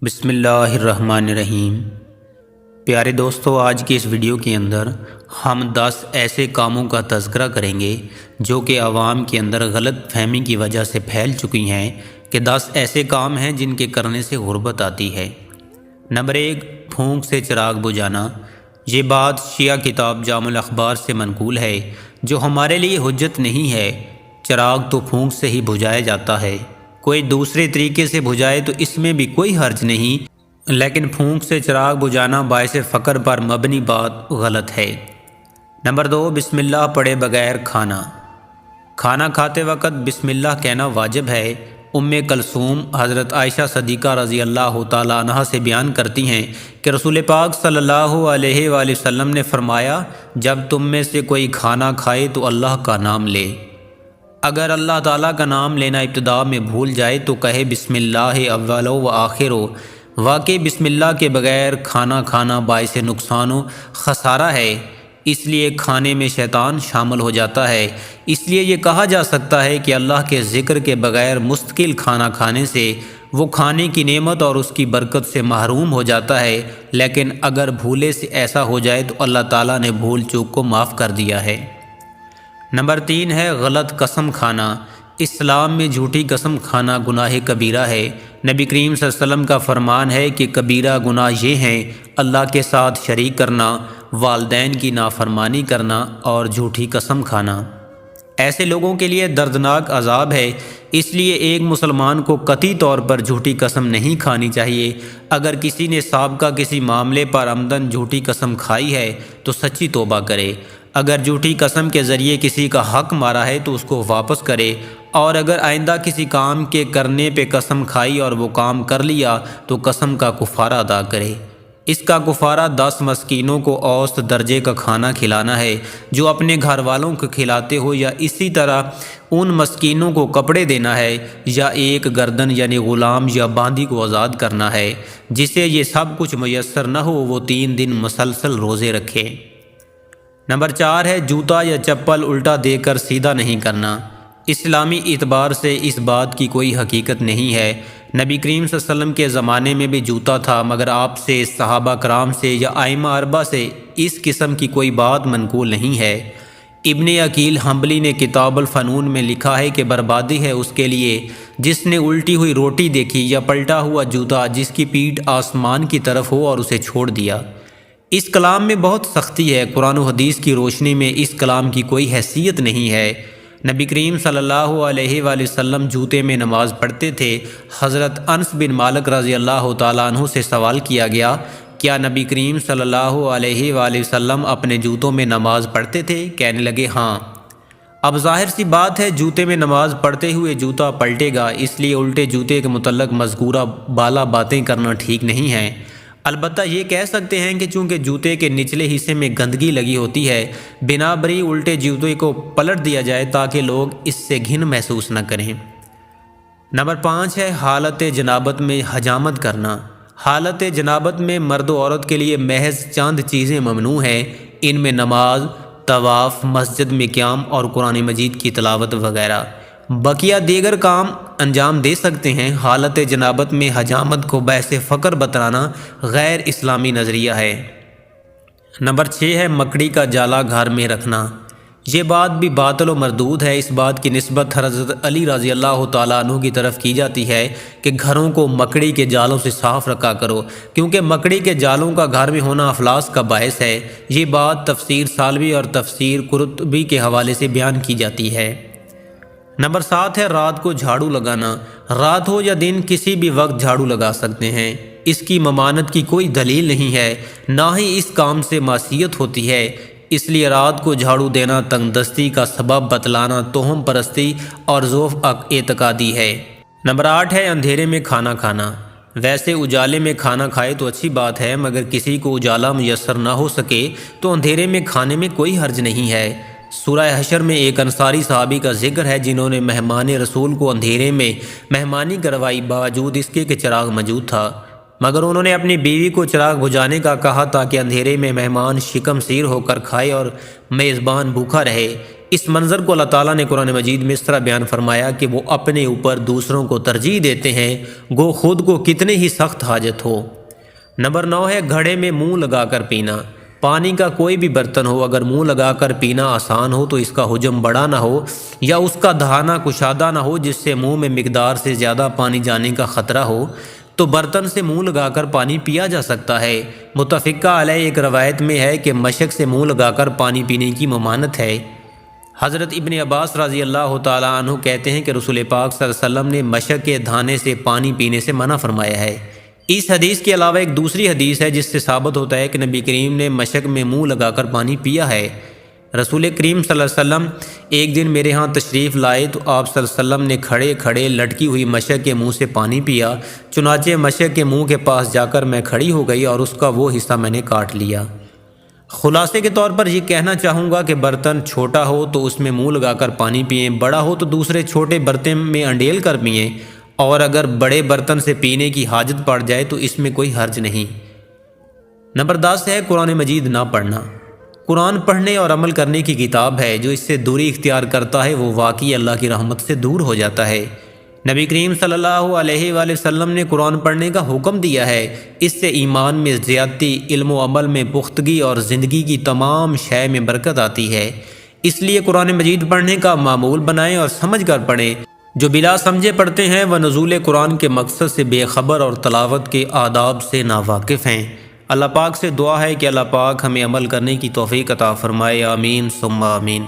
بسم اللہ الرحمن الرحیم۔ پیارے دوستو، آج کی اس ویڈیو کے اندر ہم 10 ایسے کاموں کا تذکرہ کریں گے جو کہ عوام کے اندر غلط فہمی کی وجہ سے پھیل چکی ہیں کہ 10 ایسے کام ہیں جن کے کرنے سے غربت آتی ہے۔ نمبر 1، پھونک سے چراغ بجھانا۔ یہ بات شیعہ کتاب جامع الاخبار سے منقول ہے، جو ہمارے لیے حجت نہیں ہے۔ چراغ تو پھونک سے ہی بجھایا جاتا ہے، کوئی دوسرے طریقے سے بجھائے تو اس میں بھی کوئی حرج نہیں، لیکن پھونک سے چراغ بجھانا باعث فقر پر مبنی بات غلط ہے۔ نمبر 2، بسم اللہ پڑھے بغیر کھانا۔ کھانا کھاتے وقت بسم اللہ کہنا واجب ہے۔ ام کلثوم حضرت عائشہ صدیقہ رضی اللہ تعالی عنہا سے بیان کرتی ہیں کہ رسول پاک صلی اللہ علیہ وآلہ وسلم نے فرمایا، جب تم میں سے کوئی کھانا کھائے تو اللہ کا نام لے۔ اگر اللہ تعالیٰ کا نام لینا ابتدا میں بھول جائے تو کہے بسم اللہ اول و آخر ہو۔ واقعی بسم اللہ کے بغیر کھانا کھانا باعث نقصان و خسارہ ہے، اس لیے کھانے میں شیطان شامل ہو جاتا ہے۔ اس لیے یہ کہا جا سکتا ہے کہ اللہ کے ذکر کے بغیر مستقل کھانا کھانے سے وہ کھانے کی نعمت اور اس کی برکت سے محروم ہو جاتا ہے، لیکن اگر بھولے سے ایسا ہو جائے تو اللہ تعالیٰ نے بھول چوک کو معاف کر دیا ہے۔ نمبر 3 ہے غلط قسم کھانا۔ اسلام میں جھوٹی قسم کھانا گناہ کبیرہ ہے۔ نبی کریم صلی اللہ علیہ وسلم کا فرمان ہے کہ کبیرہ گناہ یہ ہیں: اللہ کے ساتھ شریک کرنا، والدین کی نافرمانی کرنا اور جھوٹی قسم کھانا۔ ایسے لوگوں کے لیے دردناک عذاب ہے، اس لیے ایک مسلمان کو قطعی طور پر جھوٹی قسم نہیں کھانی چاہیے۔ اگر کسی نے سابقہ کسی معاملے پر عمدن جھوٹی قسم کھائی ہے تو سچی توبہ کرے۔ اگر جھوٹی قسم کے ذریعے کسی کا حق مارا ہے تو اس کو واپس کرے، اور اگر آئندہ کسی کام کے کرنے پہ قسم کھائی اور وہ کام کر لیا تو قسم کا کفارہ ادا کرے۔ اس کا کفارہ 10 مسکینوں کو اوسط درجے کا کھانا کھلانا ہے جو اپنے گھر والوں کو کھلاتے ہو، یا اسی طرح ان مسکینوں کو کپڑے دینا ہے، یا ایک گردن یعنی غلام یا باندی کو آزاد کرنا ہے۔ جسے یہ سب کچھ میسر نہ ہو وہ 3 دن مسلسل روزے رکھے۔ نمبر 4 ہے جوتا یا چپل الٹا دے کر سیدھا نہیں کرنا۔ اسلامی اعتبار سے اس بات کی کوئی حقیقت نہیں ہے۔ نبی کریم صلی اللہ علیہ وسلم کے زمانے میں بھی جوتا تھا، مگر آپ سے، صحابہ کرام سے یا ائمہ اربعہ سے اس قسم کی کوئی بات منقول نہیں ہے۔ ابن عقیل حنبلی نے کتاب الفنون میں لکھا ہے کہ بربادی ہے اس کے لیے جس نے الٹی ہوئی روٹی دیکھی یا پلٹا ہوا جوتا جس کی پیٹھ آسمان کی طرف ہو اور اسے چھوڑ دیا۔ اس کلام میں بہت سختی ہے۔ قرآن و حدیث کی روشنی میں اس کلام کی کوئی حیثیت نہیں ہے۔ نبی کریم صلی اللہ علیہ وآلہ وسلم جوتے میں نماز پڑھتے تھے۔ حضرت انس بن مالک رضی اللہ تعالیٰ عنہ سے سوال کیا گیا، کیا نبی کریم صلی اللہ علیہ وآلہ وسلم اپنے جوتوں میں نماز پڑھتے تھے؟ کہنے لگے ہاں۔ اب ظاہر سی بات ہے جوتے میں نماز پڑھتے ہوئے جوتا پلٹے گا، اس لیے الٹے جوتے کے متعلق مذکورہ بالا باتیں کرنا ٹھیک نہیں ہے۔ البتہ یہ کہہ سکتے ہیں کہ چونکہ جوتے کے نچلے حصے میں گندگی لگی ہوتی ہے، بنا بری الٹے جوتے کو پلٹ دیا جائے تاکہ لوگ اس سے گھن محسوس نہ کریں۔ نمبر 5 ہے حالت جنابت میں حجامت کرنا۔ حالت جنابت میں مرد و عورت کے لیے محض چند چیزیں ممنوع ہیں، ان میں نماز، طواف، مسجد میں قیام اور قرآن مجید کی تلاوت وغیرہ۔ بقیہ دیگر کام انجام دے سکتے ہیں۔ حالت جنابت میں حجامت کو باعث فقر بتلانا غیر اسلامی نظریہ ہے۔ نمبر 6 ہے مکڑی کا جالا گھر میں رکھنا۔ یہ بات بھی باطل و مردود ہے۔ اس بات کی نسبت حضرت علی رضی اللہ تعالیٰ عنہ کی طرف کی جاتی ہے کہ گھروں کو مکڑی کے جالوں سے صاف رکھا کرو، کیونکہ مکڑی کے جالوں کا گھر میں ہونا افلاس کا باعث ہے۔ یہ بات تفسیر سالوی اور تفسیر قرطبی کے حوالے سے بیان کی جاتی ہے۔ نمبر 7 ہے رات کو جھاڑو لگانا۔ رات ہو یا دن کسی بھی وقت جھاڑو لگا سکتے ہیں، اس کی ممانعت کی کوئی دلیل نہیں ہے، نہ ہی اس کام سے معصیت ہوتی ہے۔ اس لیے رات کو جھاڑو دینا تنگ دستی کا سبب بتلانا توہم پرستی اور ضعف اعتقادی ہے۔ نمبر 8 ہے اندھیرے میں کھانا کھانا۔ ویسے اجالے میں کھانا کھائے تو اچھی بات ہے، مگر کسی کو اجالا میسر نہ ہو سکے تو اندھیرے میں کھانے میں کوئی حرج نہیں ہے۔ سورہ حشر میں ایک انصاری صحابی کا ذکر ہے جنہوں نے مہمان رسول کو اندھیرے میں مہمانی کروائی باوجود اس کے کہ چراغ موجود تھا۔ مگر انہوں نے اپنی بیوی کو چراغ بجھانے کا کہا تاکہ اندھیرے میں مہمان شکم سیر ہو کر کھائے اور میزبان بھوکا رہے۔ اس منظر کو اللہ تعالیٰ نے قرآن مجید میں اس طرح بیان فرمایا کہ وہ اپنے اوپر دوسروں کو ترجیح دیتے ہیں، گو خود کو کتنے ہی سخت حاجت ہو۔ نمبر 9 ہے گھڑے میں منہ لگا کر پینا۔ پانی کا کوئی بھی برتن ہو، اگر منہ لگا کر پینا آسان ہو تو اس کا حجم بڑا نہ ہو یا اس کا دہانہ کشادہ نہ ہو جس سے منہ میں مقدار سے زیادہ پانی جانے کا خطرہ ہو، تو برتن سے منہ لگا کر پانی پیا جا سکتا ہے۔ متفقہ علیہ ایک روایت میں ہے کہ مشک سے منہ لگا کر پانی پینے کی ممانعت ہے۔ حضرت ابن عباس رضی اللہ تعالیٰ عنہ کہتے ہیں کہ رسول پاک صلی اللہ علیہ وسلم نے مشک کے دھانے سے پانی پینے سے منع فرمایا ہے۔ اس حدیث کے علاوہ ایک دوسری حدیث ہے جس سے ثابت ہوتا ہے کہ نبی کریم نے مشک میں منہ لگا کر پانی پیا ہے۔ رسول کریم صلی اللہ علیہ وسلم ایک دن میرے ہاں تشریف لائے تو آپ صلی اللہ علیہ وسلم نے کھڑے کھڑے لٹکی ہوئی مشک کے منہ سے پانی پیا، چنانچہ مشک کے منہ کے پاس جا کر میں کھڑی ہو گئی اور اس کا وہ حصہ میں نے کاٹ لیا۔ خلاصے کے طور پر یہ کہنا چاہوں گا کہ برتن چھوٹا ہو تو اس میں منہ لگا کر پانی پئیں، بڑا ہو تو دوسرے چھوٹے برتن میں انڈیل کر پئیں، اور اگر بڑے برتن سے پینے کی حاجت پڑ جائے تو اس میں کوئی حرج نہیں۔ نمبر 10 ہے قرآن مجید نہ پڑھنا۔ قرآن پڑھنے اور عمل کرنے کی کتاب ہے، جو اس سے دوری اختیار کرتا ہے وہ واقعی اللہ کی رحمت سے دور ہو جاتا ہے۔ نبی کریم صلی اللہ علیہ وآلہ وسلم نے قرآن پڑھنے کا حکم دیا ہے، اس سے ایمان میں زیادتی، علم و عمل میں پختگی اور زندگی کی تمام شے میں برکت آتی ہے۔ اس لیے قرآن مجید پڑھنے کا معمول بنائیں اور سمجھ کر پڑھیں۔ جو بلا سمجھے پڑھتے ہیں وہ نزول قرآن کے مقصد سے بے خبر اور تلاوت کے آداب سے ناواقف ہیں۔ اللہ پاک سے دعا ہے کہ اللہ پاک ہمیں عمل کرنے کی توفیق عطا فرمائے، آمین ثم آمین۔